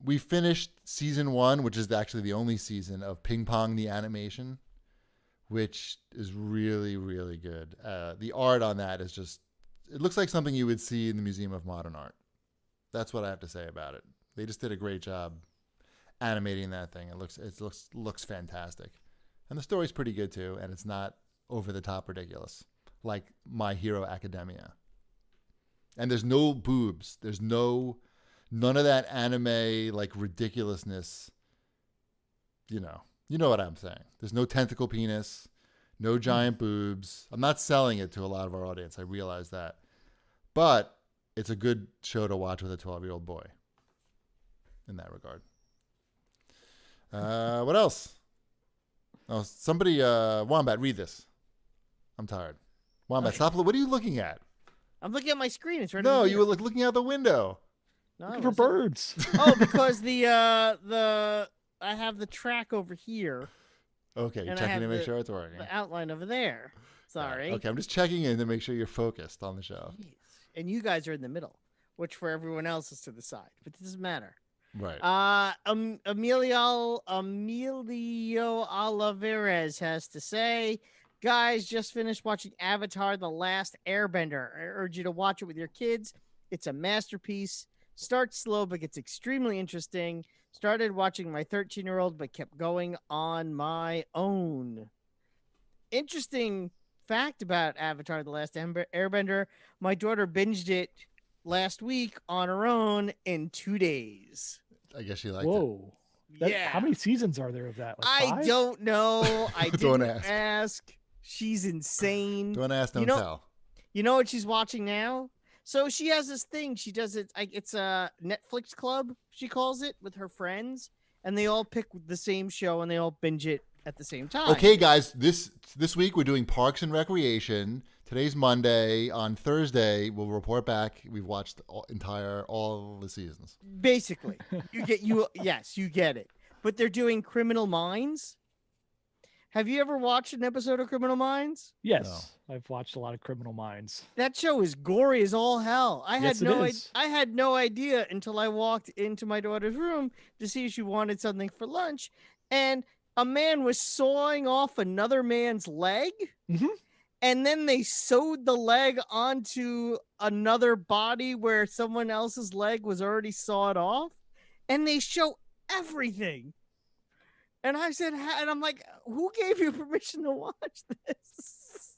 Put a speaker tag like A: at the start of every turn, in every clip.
A: We finished season 1, which is actually the only season of Ping Pong the Animation, which is really, really good. The art on that is just, it looks like something you would see in the Museum of Modern Art. That's what I have to say about it. They just did a great job animating that thing. It looks fantastic. And the story's pretty good too, and it's not over the top ridiculous like My Hero Academia. And there's no boobs. There's none of that anime like ridiculousness. You know what I'm saying. There's no tentacle penis, no giant boobs. I'm not selling it to a lot of our audience. I realize that. But it's a good show to watch with a 12-year-old boy in that regard. What else? Oh, somebody, Wombat, read this. I'm tired. Wombat, stop. What are you looking at?
B: I'm looking at my screen. It's right.
A: No, you were looking out the window.
B: No,
C: looking for birds.
B: Oh, because I have the track over here.
A: Okay, you're checking to make sure it's working.
B: The outline over there. Sorry.
A: Okay, I'm just checking in to make sure you're focused on the show.
B: Jeez. And you guys are in the middle, which for everyone else is to the side, but it doesn't matter.
A: Right.
B: Emilio Olivares has to say, guys, just finished watching Avatar: The Last Airbender. I urge you to watch it with your kids. It's a masterpiece. Starts slow, but gets extremely interesting. Started watching my 13-year-old, but kept going on my own. Interesting fact about Avatar: The Last Airbender. My daughter binged it last week on her own in 2 days.
A: I guess she liked
C: it. Yeah. How many seasons are there of that? Like 5?
B: I don't know. I didn't ask. She's insane.
A: Don't ask, don't tell.
B: You know what she's watching now? So she has this thing. She does it. It's a Netflix club, she calls it, with her friends. And they all pick the same show and they all binge it at the same time.
A: Okay, guys, this week we're doing Parks and Recreation. Today's Monday. On Thursday, we'll report back. We've watched all the seasons.
B: Basically, you get it. But they're doing Criminal Minds. Have you ever watched an episode of Criminal Minds?
C: Yes, no. I've watched a lot of Criminal Minds.
B: That show is gory as all hell. I had no idea until I walked into my daughter's room to see if she wanted something for lunch, and a man was sawing off another man's leg.
C: Mm-hmm.
B: And then they sewed the leg onto another body where someone else's leg was already sawed off. And they show everything. And I said, and I'm like, who gave you permission to watch this?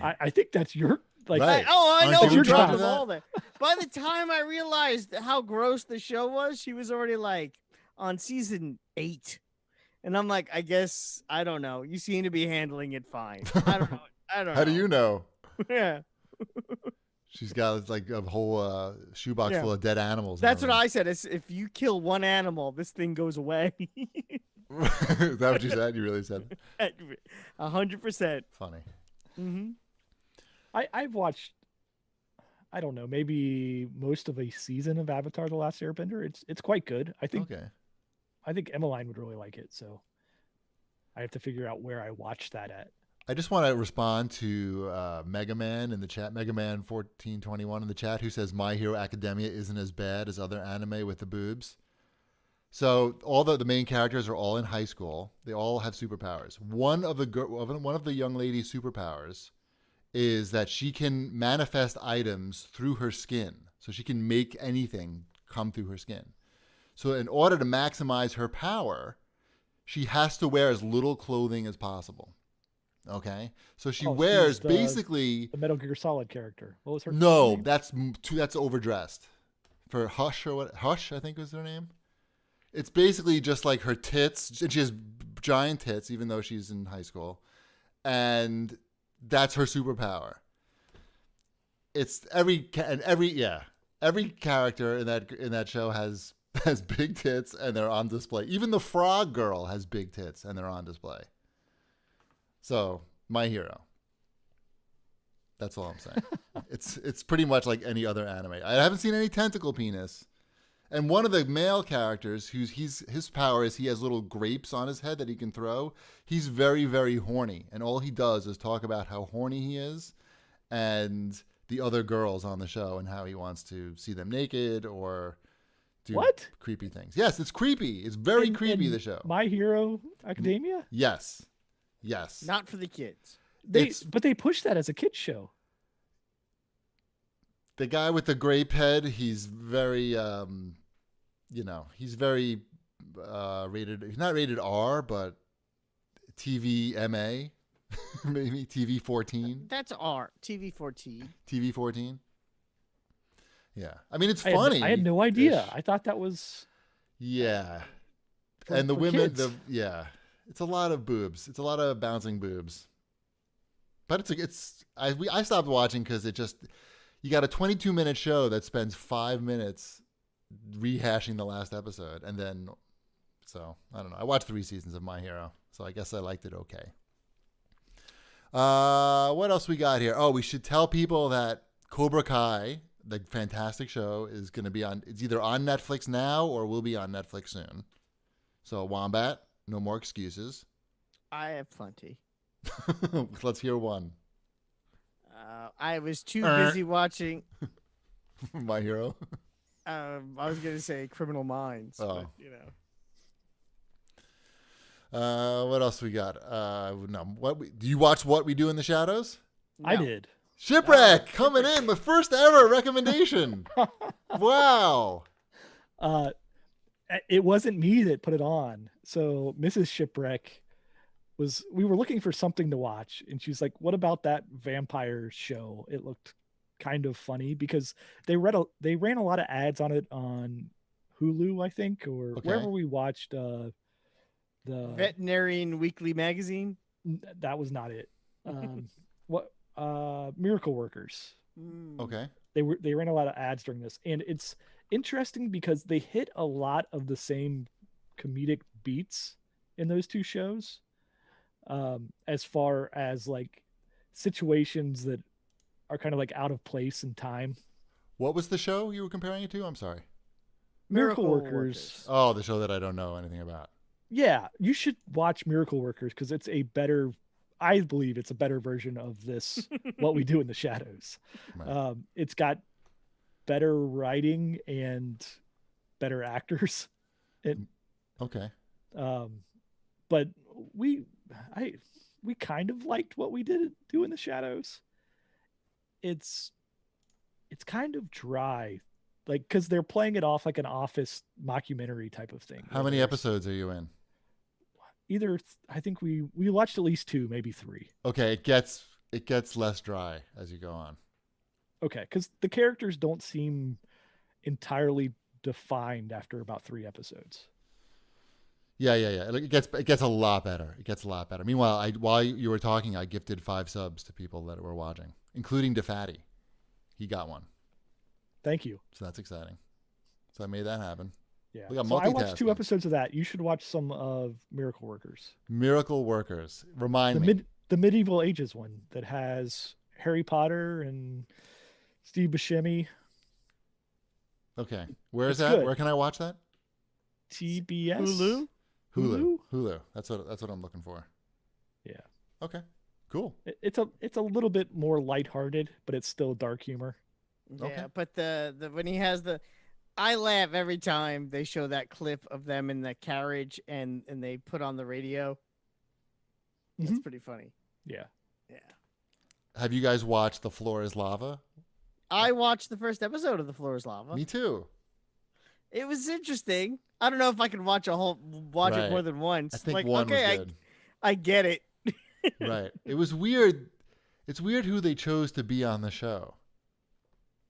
C: I think that's your, like,
A: right.
B: I know.
C: You're dropping
B: them all there. By the time I realized how gross the show was, she was already like on season 8. And I'm like, I guess, I don't know. You seem to be handling it fine. I don't know.
A: How do you know?
B: Yeah.
A: She's got like a whole shoebox full of dead animals.
B: That's what I said. If you kill one animal, this thing goes away.
A: Is that what you said? You really said?
B: 100%.
A: Funny.
B: Mm-hmm.
C: I've watched, I don't know, maybe most of a season of Avatar: The Last Airbender. It's quite good. I think Emmeline would really like it, so I have to figure out where I watch that at.
A: I just want to respond to Mega Man in the chat, Mega Man 1421 in the chat, who says My Hero Academia isn't as bad as other anime with the boobs. So all the main characters are all in high school. They all have superpowers. One of the young lady's superpowers is that she can manifest items through her skin. So she can make anything come through her skin. So in order to maximize her power, she has to wear as little clothing as possible. Okay, so she wears basically
C: the Metal Gear Solid character. What was her?
A: No,
C: name?
A: that's overdressed. For Hush or what? Hush, I think was her name. It's basically just like her tits. She has giant tits, even though she's in high school, and that's her superpower. It's every character in that show has big tits and they're on display. Even the frog girl has big tits and they're on display. So, My Hero. That's all I'm saying. It's pretty much like any other anime. I haven't seen any tentacle penis. And one of the male characters, his power is he has little grapes on his head that he can throw. He's very, very horny. And all he does is talk about how horny he is and the other girls on the show and how he wants to see them naked or, do
C: What?
A: creepy things. Yes, it's creepy. It's very creepy, the show.
C: My Hero Academia?
A: Yes.
B: Not for the kids.
C: But they pushed that as a kids show.
A: The guy with the grape head, he's very, he's very rated. He's not rated R, but TV MA, maybe TV 14.
B: That's R. TV 14.
A: TV 14. Yeah, I mean it's funny.
C: I had no idea. I thought that was.
A: Yeah,
C: for,
A: and the
C: for
A: women,
C: kids.
A: it's a lot of boobs. It's a lot of bouncing boobs. But I stopped watching because you got a 22-minute show that spends 5 minutes rehashing the last episode, and then so I don't know. I watched 3 seasons of My Hero, so I guess I liked it okay. What else we got here? Oh, we should tell people that Cobra Kai, the fantastic show, is going to be it's either on Netflix now or will be on Netflix soon. So Wombat, no more excuses.
B: I have plenty.
A: Let's hear one.
B: I was too busy watching.
A: My Hero.
B: I was going to say Criminal Minds, but
A: what else we got? No. Do you watch What We Do in the Shadows?
B: No.
C: I did.
A: Shipwreck coming in, the first ever recommendation. Wow.
C: It wasn't me that put it on. So Mrs. Shipwreck we were looking for something to watch, and she's like, "What about that vampire show? It looked kind of funny," because they ran a lot of ads on it on Hulu, I think, or wherever we watched the
B: Veterinarian Weekly Magazine.
C: That was not it. Miracle Workers.
A: Okay.
C: They ran a lot of ads during this, and it's interesting because they hit a lot of the same comedic beats in those two shows, as far as like situations that are kind of like out of place in time.
A: What was the show you were comparing it to? I'm sorry.
C: Miracle Workers.
A: Oh, the show that I don't know anything about.
C: Yeah, you should watch Miracle Workers because I believe it's a better version of this, What We Do in the Shadows.
A: Right.
C: It's got better writing and better actors.
A: Okay.
C: But we kind of liked What We Did Do in the Shadows. It's kind of dry, like, because they're playing it off like an Office mockumentary type of thing.
A: How many episodes are you in?
C: I think we watched at least 2, maybe 3.
A: Okay, it gets less dry as you go on.
C: Okay, because the characters don't seem entirely defined after about 3 episodes.
A: Yeah. It gets a lot better. Meanwhile, while you were talking, I gifted 5 subs to people that were watching, including DeFatty. He got one.
C: Thank you.
A: So that's exciting. So I made that happen.
C: Yeah.
A: We got
C: so I watched 2
A: multitasking.
C: episodes of that. You should watch some of Miracle Workers.
A: Miracle Workers. Remind me.
C: The medieval ages one that has Harry Potter and Steve Buscemi.
A: Okay. Where is
C: It's
A: that?
C: good.
A: Where can I watch that?
C: TBS.
A: Hulu. That's what I'm looking for.
C: Yeah.
A: Okay. Cool.
C: It's a little bit more lighthearted, but it's still dark humor.
B: Yeah,
A: Okay.
B: but the when he has I laugh every time they show that clip of them in the carriage and they put on the radio. That's
C: Mhm.
B: pretty funny.
C: Yeah.
B: Yeah.
A: Have you guys watched The Floor is Lava?
B: I watched the first episode of The Floor is Lava.
A: Me too.
B: It was interesting. I don't know if I can watch it
A: Right.
B: more than once.
A: I think
B: like,
A: one
B: okay,
A: was good.
B: I get it.
A: Right. It was weird. It's weird who they chose to be on the show.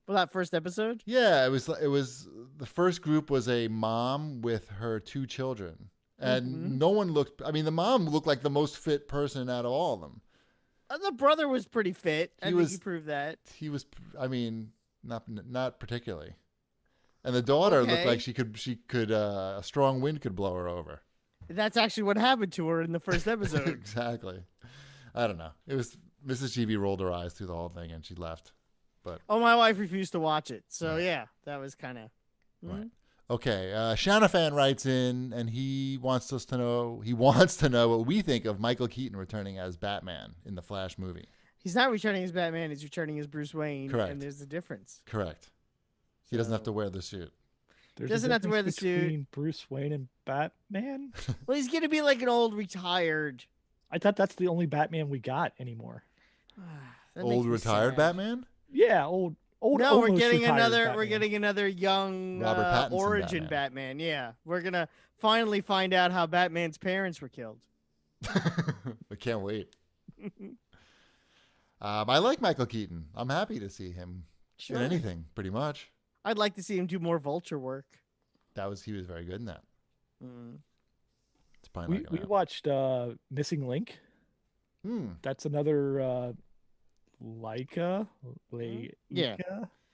B: For that first episode?
A: Yeah, it was the first group was a mom with her 2 children. And no one looked, I mean, the mom looked like the most fit person out of all of them.
B: The brother was pretty fit. I think
A: was-
B: he proved that.
A: He was, I mean, not particularly. And the daughter looked
B: Okay.
A: like she could a strong wind could blow her over.
B: That's actually what happened to her in the first episode.
A: Exactly. I don't know. It was Mrs. GB rolled her eyes through the whole thing and she left.
B: Oh, my wife refused to watch it. So yeah, that was kind of.
A: Right. Okay. Shanafan writes in and he wants to know what we think of Michael Keaton returning as Batman in the Flash movie.
B: He's not returning as Batman. He's returning as Bruce Wayne.
A: Correct.
B: And there's a difference.
A: Correct. He doesn't have to wear the suit.
C: There's
B: Doesn't
C: a
B: have to wear the
C: difference
B: suit.
C: between Bruce Wayne and Batman.
B: Well, he's gonna be like an old retired.
C: I thought that's the only Batman we got anymore.
B: That
A: Old
B: makes me
A: retired
B: sad.
A: Batman?
C: Yeah, old.
B: No, we're
C: almost
B: getting
C: retired
B: another.
C: Batman.
B: We're getting another young
A: Robert Pattinson
B: origin Batman. Yeah, we're gonna finally find out how Batman's parents were killed.
A: I can't wait. I like Michael Keaton. I'm happy to see him
B: Sure.
A: in anything, pretty much.
B: I'd like to see him do more Vulture work.
A: He was very good in that.
B: Mm.
A: It's probably
C: We
A: not gonna
C: watched Missing Link.
A: happen.
C: That's another Leica,
B: Yeah.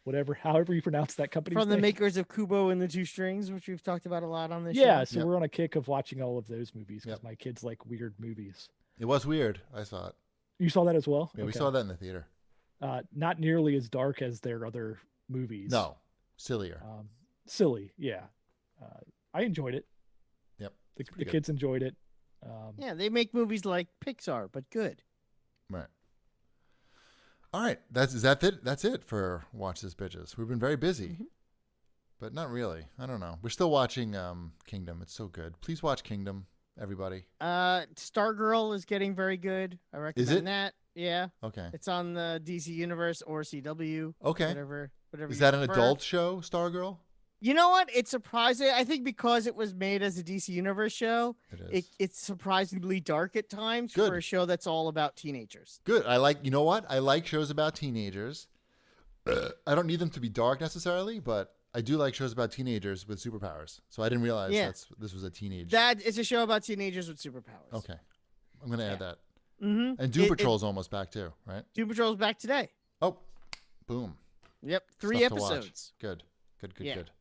C: whatever, however you pronounce that company.
B: From the makers of Kubo and the Two Strings, which we've talked about a lot on this show.
C: Yeah, so
A: Yep.
C: we're on a kick of watching all of those movies because
A: Yep.
C: my kids like weird movies.
A: It was weird. I saw it.
C: You saw that as well?
A: Yeah, we
C: Okay.
A: saw that in the theater.
C: Not nearly as dark as their other movies.
A: No, sillier.
C: Silly, yeah. I enjoyed it.
A: Yep.
C: The
A: good.
C: kids enjoyed it.
B: Yeah, they make movies like Pixar, but good.
A: Right. All right. That's it for Watch This Bitches. We've been very busy, but not really. I don't know. We're still watching Kingdom. It's so good. Please watch Kingdom, everybody.
B: Stargirl is getting very good. I recommend
A: it?
B: that. Yeah,
A: Okay.
B: it's on the DC Universe or CW.
A: Okay.
B: Whatever.
A: Is
B: you
A: that an
B: prefer.
A: adult show, Stargirl?
B: You know what? It's surprising. I think because it was made as a DC Universe show,
A: It is.
B: it's surprisingly dark at times
A: Good.
B: for a show that's all about teenagers.
A: Good. You know what? I like shows about teenagers. I don't need them to be dark necessarily, but I do like shows about teenagers with superpowers. So I didn't realize this was a teenage.
B: That it's a show about teenagers with superpowers.
A: Okay. I'm going to add that.
B: Mm-hmm.
A: And Doom Patrol's almost back too, right?
B: Doom Patrol's back today.
A: Oh, boom.
B: Yep, 3
A: Stuff to watch.
B: episodes.
A: Good.
B: Yeah.
A: Good.